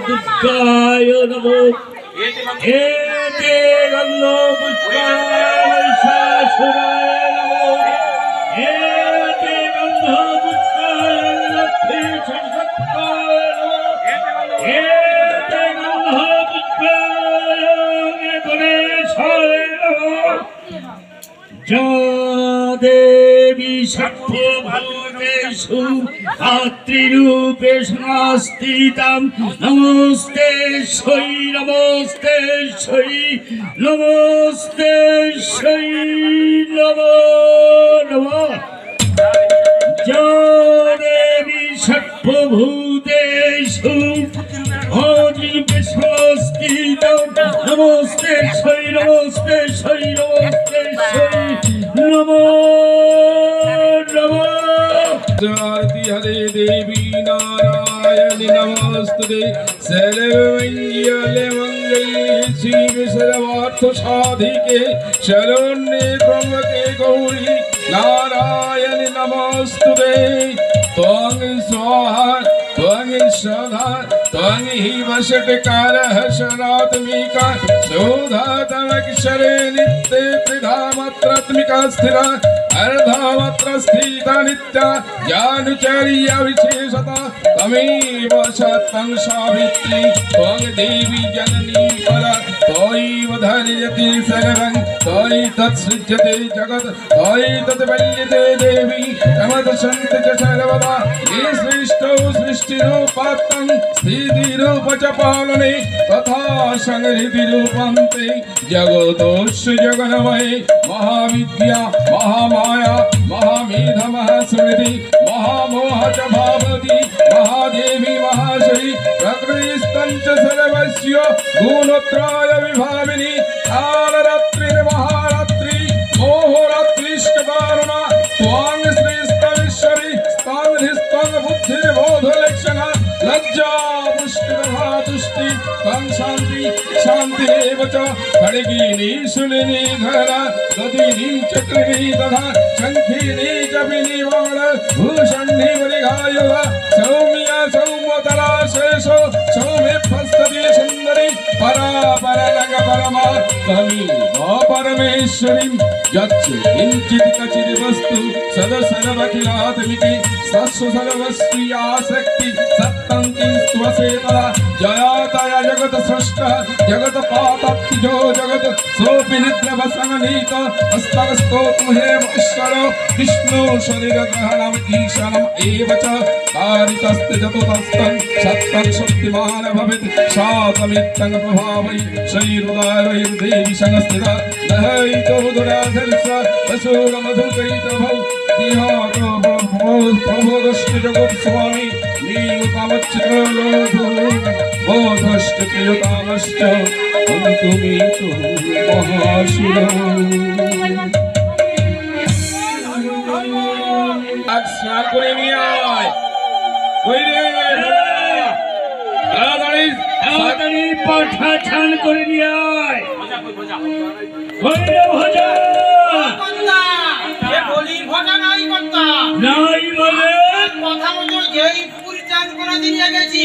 दुर्गाय नमो एते गन्नो पुष्पाय शासुराय नमो एते गन्नो पुष्पाय लक्ष्मी संसत्ताय नमो एते गन्नो पुष्पाय गणेशाय नमो जा देवी सर्वभूतेषु आत्रिरूपेषु नास्तितां नमोस्ते श्री नमोस्ते श्री नमोस्ते श्री नमो नमः या देवी सर्वभूतेषु आत्रिरूपेषु नास्तितां नमोस्ते श्री नमोस्ते श्री नमोस्ते श्री नमो नमः आरती हरे देवी नारायणी नमोस्तुते सर्वमंगले मंगल्ये शिवे सर्वार्थ साधिके शरण्ये त्र्यंबके गौरी नारायणी नमोस्तुते त्वं स्वाहा त्वं सदा त्वं हि वषट्कारः शरात्मिका शोधातमक्षरे नित्ये त्रिधामात्रात्मिका स्थिरा अर्धामात्र स्थिता नित्या ज्ञानचर्या विशेषता तमेव सत्यं सावित्री त्वं देवी जननी परा त्वयैव धर्यते सर्वं त्वयि तत्सृज्यते जगत् त्वयि तद्वल्यते देवी तमदशन्ति च सर्वदा ये सृष्टौ सृष्टिरूपात्तं स्थितिरूप च पालने तथा संहृतिरूपं ते जगतोऽस्य जगन्मये महाविद्या महामाया महामेध महास्मृति महामोह च भावती महादेवी महाश्री प्रकृतिस्तञ्च सर्वस्य गुणत्रय विभाविनी कालरात्रिर्महारात्रि मोहरात्रिष्टकारुणा त्वां श्रीस्तमेश्वरी स्ताङ्घ्रिस्तां बुद्धिर्बोधलक्षणा लज्जा पुष्टिर्भातुष्टि त्वं शान्ति शान्तिरेव च खड्गिनी शूलिनी धरा गदिनी चक्रिणी तथा शङ्खिनी च विनिवाण भूषण्णी मृगायुधा सौम्या सौम्यतरा शेषो सौम्ये फस्तति सुन्दरी परा परलग परमा तमी परमेश्वरीं यच्च किञ्चित् कचित् वस्तु सदसर्वखिलात्मिके तस्व सर्वस्वीया शक्ति सत्तं किंस्त्वसेतरा जयातया जगत सृष्टः जगत पातत्तिजो जगत सोऽपि निद्रवसननीत हस्तगस्तोत्महेव ईश्वरो विष्णु शरीरग्रहणम् ईशानम् एव च कारितस्ते चतुतस्तं सत्तं शक्तिमान् भवेत् शातमित्तं प्रभावै शरीरुदारैर्देवी संस्थिता दहैतो दुराधर्ष वसूरमधुकैतभौ दिहातो प्रभोदष्ट जगत् स्वामी नीयुतामच्चितलोभो बोधष्ट प्रियतामश्च अन्तुमीतु महाशुरो स्नान করে নিয়ে আয় তাড়াতাড়ি পাঠা ছান করে নিয়ে আয় ভজা বলির ভজা নাই কর্তা নাই বলে কথা মতো যেই পুরী চাঁদ করে দিয়ে গেছি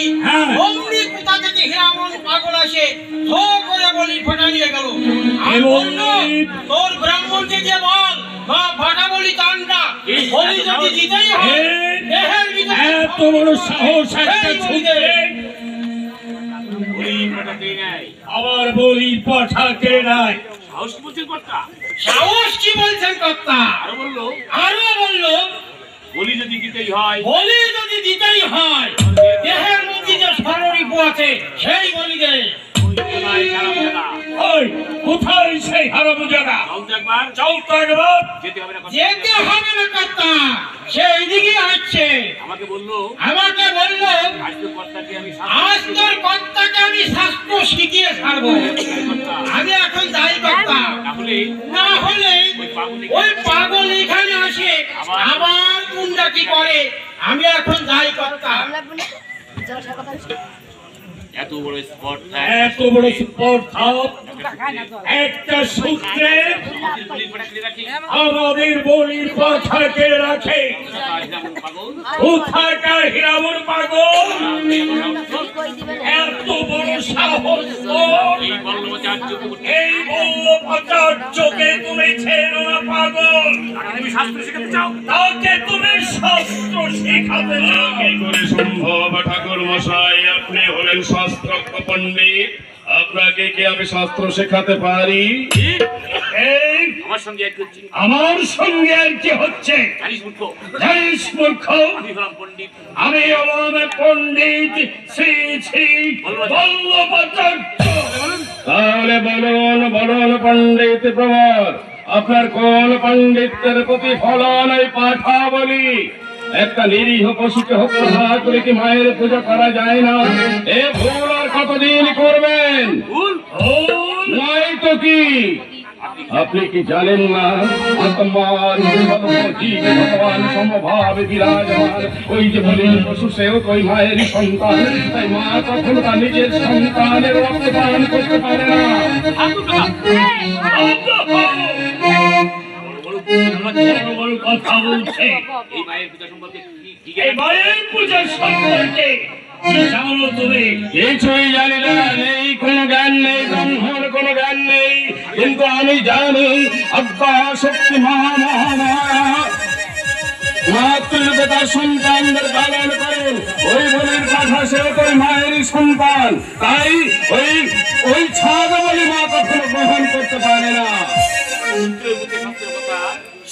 অমনি কোথা থেকে হিরামন পাগল আসে ধো করে বলির ভজা নিয়ে গেল আর বলল তোর ব্রাহ্মণকে যে বল মা ভজা বলি কানটা বলি যদি দিতেই হয় দেহের ভিতরে এত বড় সাহস একটা ছুঁয়ে বলির ভজা দিয়ে নাই আবার বলির পাঠা কে নাই সাহস বলছেন কর্তা সাহস কি বলছেন কর্তা আরো বললো বলি যদি দিতেই হয় দেহের মধ্যে যে স্মরণিক আছে সেই বলি দেয় ওই কোথায় সেই হারামজাদা চল তো একবার যেতে হবে না কর্তা। যেতে হবে না কর্তা সেই দিকে আসছে আমাকে বলল আজ তোর কর্তাকে আমি শাস্ত্র শিখিয়ে ছাড়বো আমি এখন যাই কর্তা না হলে ওই পাগল এখানে আসে আবার গুন্ডা কি করে আমি এখন যাই কর্তা এত বড় স্পট একটা সূত্রে আমাদের বলির পাঠাকে রাখে কোথাকার হিরামন পাগল সাহস তোর? এই বল্লভাচার্যকে এই বল্লভাচার্যকে তুমি ছেড়ো না পাগল। তুমি শাস্ত্র শেখাতে চাও? তাকে তুমি শাস্ত্র শেখাতে চাও? কি করে সম্ভব ঠাকুর মশাই? আপনি হলেন শাস্ত্রজ্ঞ পণ্ডিত, আপনাকে কি আমি শাস্ত্র শেখাতে পারি? এই আমার সঙ্গে এক করছি। আমার সঙ্গে আর কি হচ্ছে? জানিস মূর্খ, জানিস মূর্খ, আমি হলাম পণ্ডিত। আমি আমার পণ্ডিত শ্রী শ্রী বল্লভাচার্য। তাহলে বলুন বলুন পণ্ডিত প্রবর, আপনার কোন পণ্ডিতের প্রতিফলন এই পাঠা বলি? একটা নিরীহ পশুকে হত্যা করে কি মায়ের পূজা করা যায় না? এ ভুল আর কতদিন করবেন? ভুল নয় তো কি? আপনি কি জানেন না আত্মার ভগবান সমভাবে বিরাজমান? ওই যে বলেন পশু সেও তো ওই মায়েরই সন্তান, তাই মা কখনো তার নিজের সন্তানের রক্তপান করতে পারে না। বড় বড় কথা বলছে। এই মায়ের পূজা সম্পর্কে কি এই মায়ের পূজা সম্পর্কে কি জানো তুমি? কিছুই জানি না, নেই কোনো জ্ঞান নেই, ব্রহ্মর কোনো জ্ঞান নেই, কিন্তু আমি জানি আব্বা শক্তি মাতৃরূপে তার সন্তানদের পালন করেন। ওই বলির কথা সেও তো মায়েরই সন্তান, তাই ওই ছাদ বলি মা কখনো গ্রহণ করতে পারে না।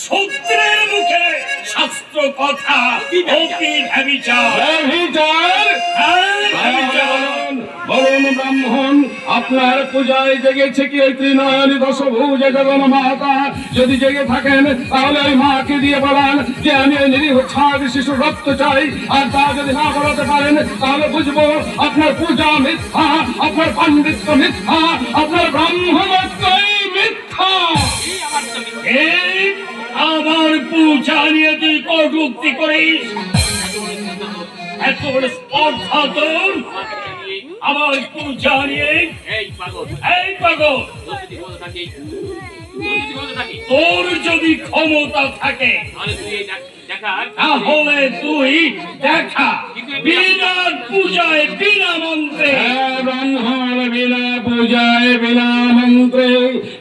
সূত্রের মুখে শাস্ত্র কথা অতি ব্যভিচার। ব্যভিচার? ব্যভিচার। বলুন ব্রাহ্মণ, আপনার পূজায় জেগেছে কি ওই ত্রিনয়নী দশভুজ জগন্মাতা? যদি জেগে থাকেন তাহলে ওই মাকে দিয়ে বলান যে আমি ওই নিরীহ ছাদ শিশুর রক্ত চাই। আর তা যদি না বলাতে পারেন তাহলে বুঝবো আপনার পূজা মিথ্যা, আপনার পাণ্ডিত্য মিথ্যা, আপনার ব্রাহ্মণত্বই মিথ্যা। এই আমার পূজা নিয়ে তুই কটূক্তি করিস? এত বড় স্পর্ধা তোর আমার পূজা নিয়ে? এই পাগল, এই পাগল, যদি বলতে থাকি তোর যদি ক্ষমতা থাকে তাহলে তুই এই দেখা তাহলে তুই দেখা বিনা পূজায় বিনা মন্ত্রে। ব্রাহ্মণ বিনা পূজায় বিনা মন্ত্রে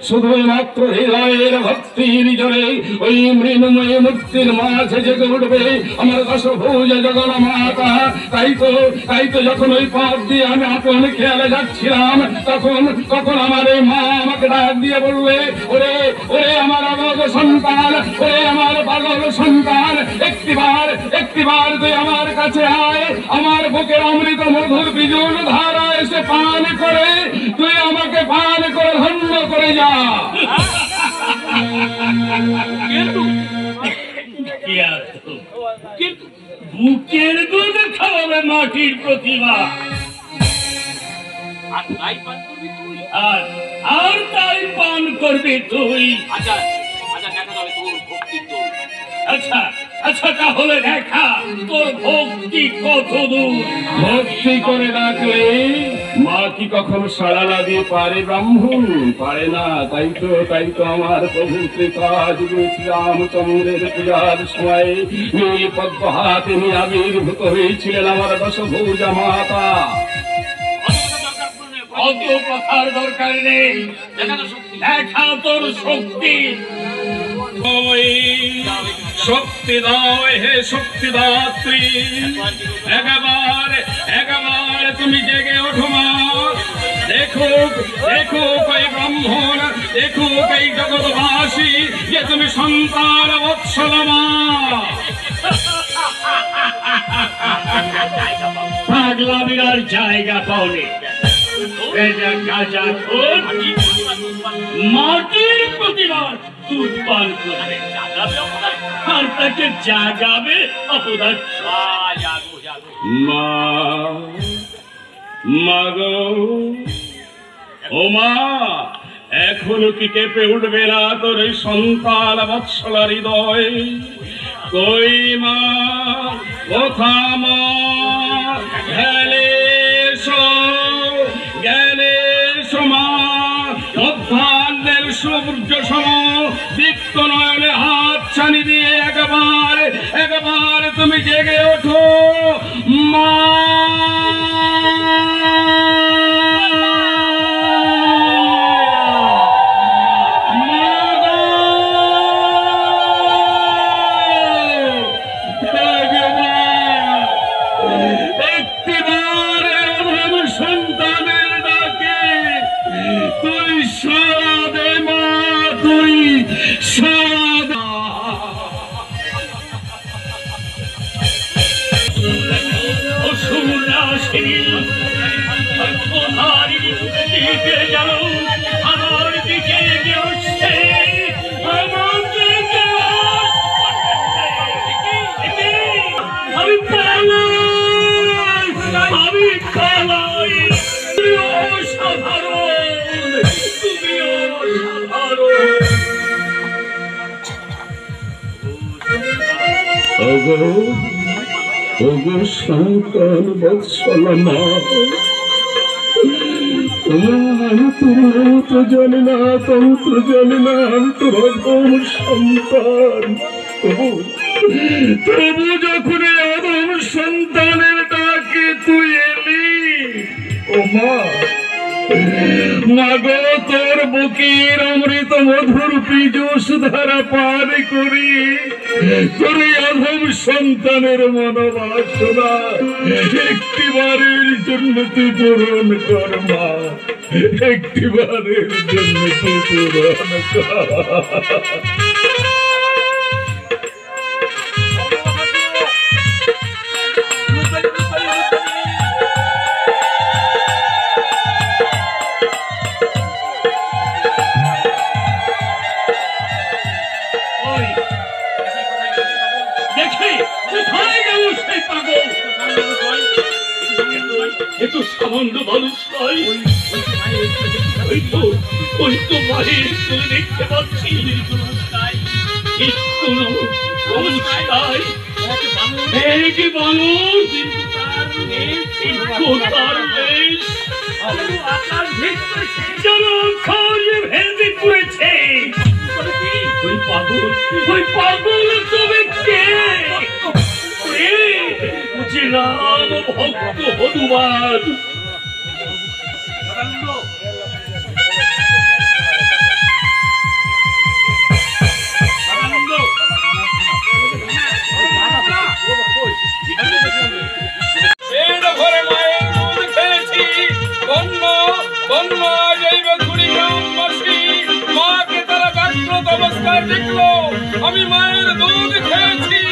শুধুমাত্র হৃদয়ের ভক্তির জোরে ওই মৃন্ময় মূর্তির মাঝে জেগে উঠবে আমার দশভুজ জগন্মাতা। তাই তো যখন ওই পথ দিয়ে আমি আপন খেয়ালে যাচ্ছিলাম তখন আমার এই মা আমাকে ডাক দিয়ে বলবে, ওরে ওরে আমার অবগ সন্তান, ওরে আমার পাগল সন্তান, একটিবার তুই আমার কাছে আয়, আমার বুকের অমৃত মধুর বিজুল ধারা এসে পান করে তুই আমাকে পান করে ধন্য করে যা। বুকের দুধ খাওয়াবে মাটির প্রতিভা, আর তাই পান করবি তুই। আর তাই পান করবি তুই। আচ্ছা দেখা যাবে তোর ভক্তি তোর। আচ্ছা তাহলে দেখা তোর ভক্তি কত দূর। ভক্তি করে ডাকলে মা কি কখনো সাড়া না দিয়ে পারে? ব্রাহ্মণ পারে না। তাই তো আমার প্রভু শ্রীকাজ রামচন্দ্রের পূজার সময় নীল পদ্ম হাতে নিয়ে আবির্ভূত হয়েছিলেন আমার দশভুজা মাতা। অত কথার দরকার নেই, দেখা তোর শক্তি। শক্তি দাও হে শক্তি দাত্রী, একবার তুমি জেগে ওঠো মা। দেখুক এই ব্রাহ্মণ, দেখুক এই জগৎবাসী যে তুমি সন্তান বৎসল মা। পাগলামির জায়গা পাওনি। মাটির প্রতিবাদ দুধ পান করবে আর তাকে জাগাবে অপদার্থ। মা গো, ও মা, এখনো কি কেঁপে উঠবে না তোর এই সন্তান বৎসল হৃদয়? কই মা, কোথা মা? জ্ঞানের মা, মধ্যাহ্নের সূর্য সম দীপ্ত নয়নে হাত ছানি দিয়ে একবার তুমি জেগে ওঠো মা। কোথায় দিকে যেন আমার দিকে আসছে, আমাকে আমি পালাই, আমি পালাই। তুমি অসাধারণ, তুমি অসাধারণ। ওগো সন্তান বৎসলা মা, আমি তোর তো জানি না, তন্ত্র জানি না, আমি তোর অধম সন্তান। তবু যখন অধম সন্তানের ডাকে তুই এলি, ও মা, মাগো তোর বুকের অমৃত মধুর পীযুষ ধারা পান করি তোর অধম সন্তানের মনোবাসনা একটিবারের জন্য তুই পূরণ কর মা, একটিবারের জন্য তুই পূরণ কর। একটু সামান্য মানুষ নয়, ওই তো মায়ের তুলে দেখতে পাচ্ছি। ভেঙে পড়েছে। ওই পাগল তবে কে? রাম ভক্ত হনুমান। আমি মায়ের দুধ খেয়েছি।